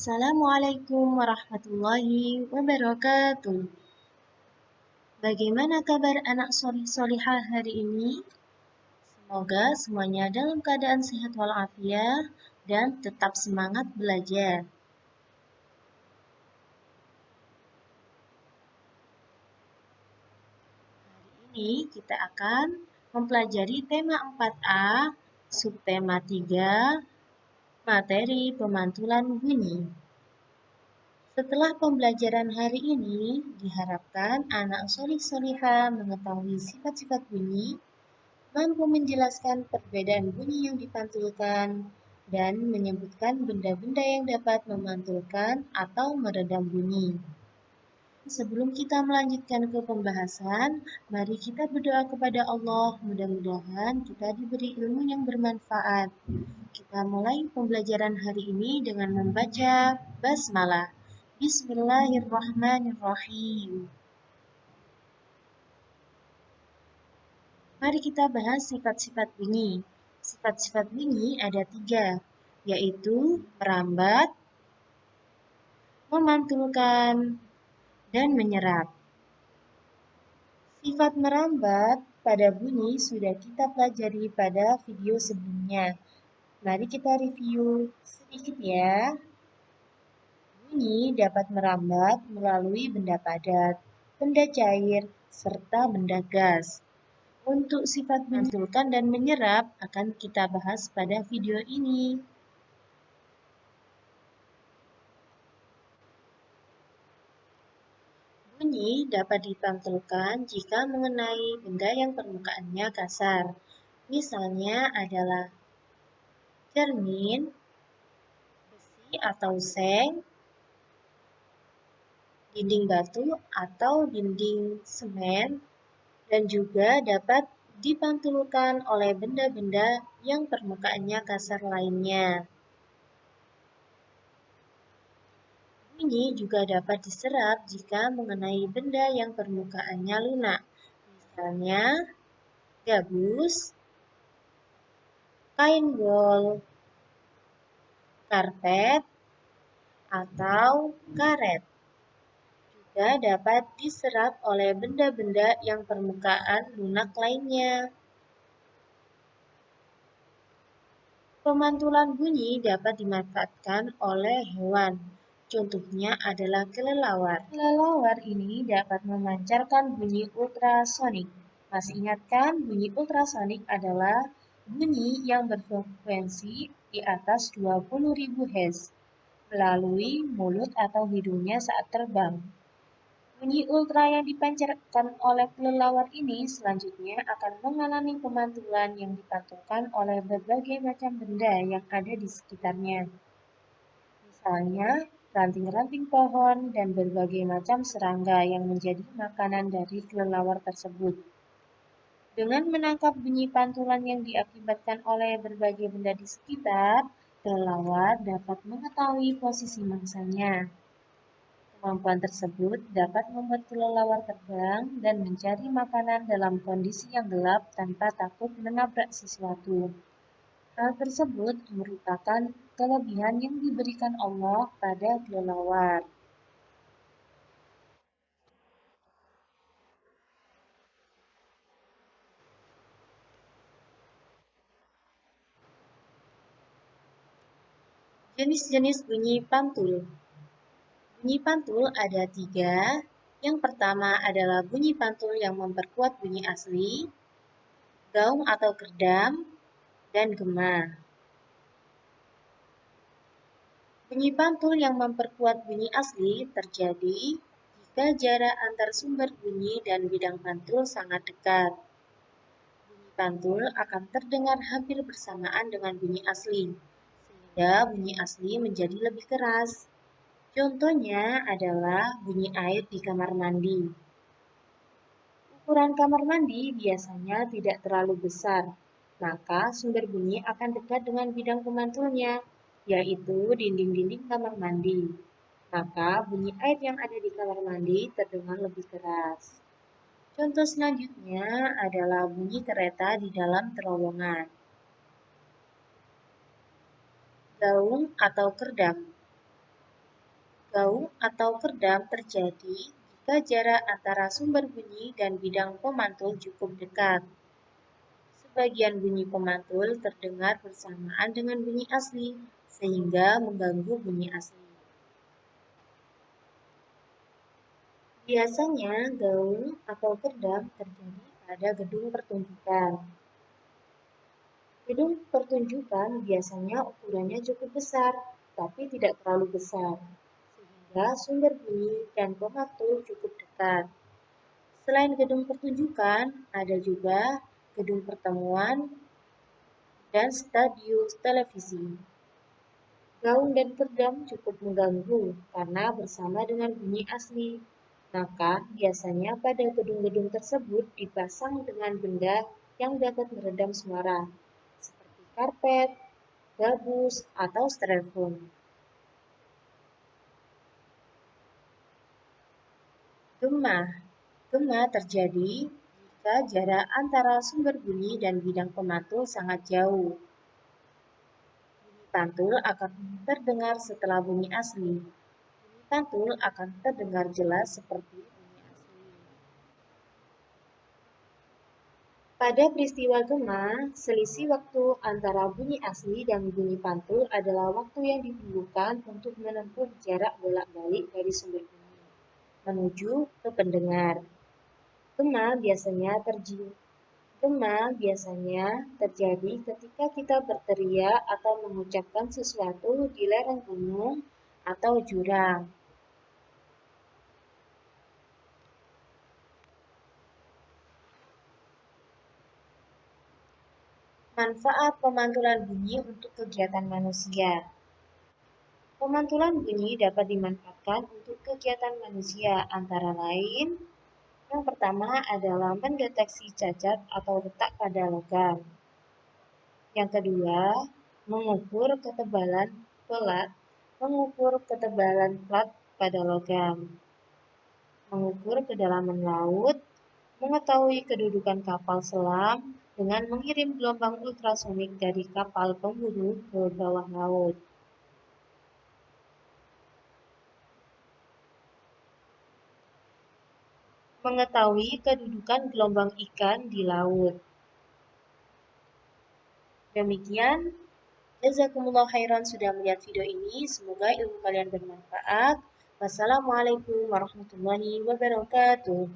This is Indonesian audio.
Assalamualaikum warahmatullahi wabarakatuh. Bagaimana kabar anak solih-solihah hari ini? Semoga semuanya dalam keadaan sehat walafiat dan tetap semangat belajar. Hari ini kita akan mempelajari tema 4A, subtema 3, materi pemantulan bunyi. Setelah pembelajaran hari ini, diharapkan anak solih-solihah mengetahui sifat-sifat bunyi, mampu menjelaskan perbedaan bunyi yang dipantulkan, dan menyebutkan benda-benda yang dapat memantulkan atau meredam bunyi. Sebelum kita melanjutkan ke pembahasan, mari kita berdoa kepada Allah. Mudah-mudahan kita diberi ilmu yang bermanfaat. Kita mulai pembelajaran hari ini dengan membaca basmalah. Bismillahirrahmanirrahim. Mari kita bahas sifat-sifat bunyi. Sifat-sifat bunyi ada 3, yaitu merambat, memantulkan, dan menyerap. Sifat merambat pada bunyi sudah kita pelajari pada video sebelumnya. Mari kita review sedikit ya. Bunyi dapat merambat melalui benda padat, benda cair, serta benda gas. Untuk sifat memantulkan dan menyerap akan kita bahas pada video ini. Bunyi dapat dipantulkan jika mengenai benda yang permukaannya kasar. Misalnya adalah cermin, besi atau seng, dinding batu atau dinding semen, dan juga dapat dipantulkan oleh benda-benda yang permukaannya kasar lainnya. Bunyi juga dapat diserap jika mengenai benda yang permukaannya lunak, misalnya gabus, kain wol, karpet, atau karet. Juga dapat diserap oleh benda-benda yang permukaan lunak lainnya. Pemantulan bunyi dapat dimanfaatkan oleh hewan. Contohnya adalah kelelawar. Kelelawar ini dapat memancarkan bunyi ultrasonik. Masih ingat kan, bunyi ultrasonik adalah bunyi yang berfrekuensi di atas 20.000 Hz melalui mulut atau hidungnya saat terbang. Bunyi ultra yang dipancarkan oleh kelelawar ini selanjutnya akan mengalami pemantulan yang dipantulkan oleh berbagai macam benda yang ada di sekitarnya. Misalnya, ranting-ranting pohon dan berbagai macam serangga yang menjadi makanan dari kelelawar tersebut. Dengan menangkap bunyi pantulan yang diakibatkan oleh berbagai benda di sekitar, kelelawar dapat mengetahui posisi mangsanya. Kemampuan tersebut dapat membuat kelelawar terbang dan mencari makanan dalam kondisi yang gelap tanpa takut menabrak sesuatu. Hal tersebut merupakan kelebihan yang diberikan Allah pada kelelawar. Jenis-jenis bunyi pantul. Bunyi pantul ada 3. Yang pertama adalah bunyi pantul yang memperkuat bunyi asli, gaung atau kerdam, dan gema. Bunyi pantul yang memperkuat bunyi asli terjadi jika jarak antar sumber bunyi dan bidang pantul sangat dekat. Bunyi pantul akan terdengar hampir bersamaan dengan bunyi asli, sehingga bunyi asli menjadi lebih keras. Contohnya adalah bunyi air di kamar mandi. Ukuran kamar mandi biasanya tidak terlalu besar, maka sumber bunyi akan dekat dengan bidang pemantulnya, yaitu dinding-dinding kamar mandi. Maka bunyi air yang ada di kamar mandi terdengar lebih keras. Contoh selanjutnya adalah bunyi kereta di dalam terowongan. Gaung atau kerdam. Gaung atau kerdam terjadi jika jarak antara sumber bunyi dan bidang pemantul cukup dekat. Sebagian bunyi pemantul terdengar bersamaan dengan bunyi asli, sehingga mengganggu bunyi asli. Biasanya gaung atau kerdam terjadi pada gedung pertunjukan. Gedung pertunjukan biasanya ukurannya cukup besar, tapi tidak terlalu besar, sehingga sumber bunyi dan pemantul cukup dekat. Selain gedung pertunjukan, ada juga gedung pertemuan dan stadion televisi. Gaung dan kerdam cukup mengganggu karena bersama dengan bunyi asli. Maka biasanya pada gedung-gedung tersebut dipasang dengan benda yang dapat meredam suara, seperti karpet, gabus, atau styrofoam. Gema. Gema terjadi jika jarak antara sumber bunyi dan bidang pemantul sangat jauh. Bunyi pantul akan terdengar setelah bunyi asli. Bunyi pantul akan terdengar jelas seperti bunyi asli. Pada peristiwa gema, selisih waktu antara bunyi asli dan bunyi pantul adalah waktu yang diperlukan untuk menempuh jarak bolak-balik dari sumber bunyi menuju ke pendengar. Gema biasanya terjadi ketika kita berteriak atau mengucapkan sesuatu di lereng gunung atau jurang. Manfaat pemantulan bunyi untuk kegiatan manusia. Pemantulan bunyi dapat dimanfaatkan untuk kegiatan manusia, antara lain yang pertama adalah mendeteksi cacat atau retak pada logam. Yang kedua, mengukur ketebalan plat pada logam. Mengukur kedalaman laut, mengetahui kedudukan kapal selam dengan mengirim gelombang ultrasonik dari kapal pemburu ke bawah laut. Mengetahui kedudukan gelombang ikan di laut. Demikian, jazakumullah khairan sudah melihat video ini. Semoga ilmu kalian bermanfaat. Wassalamualaikum warahmatullahi wabarakatuh.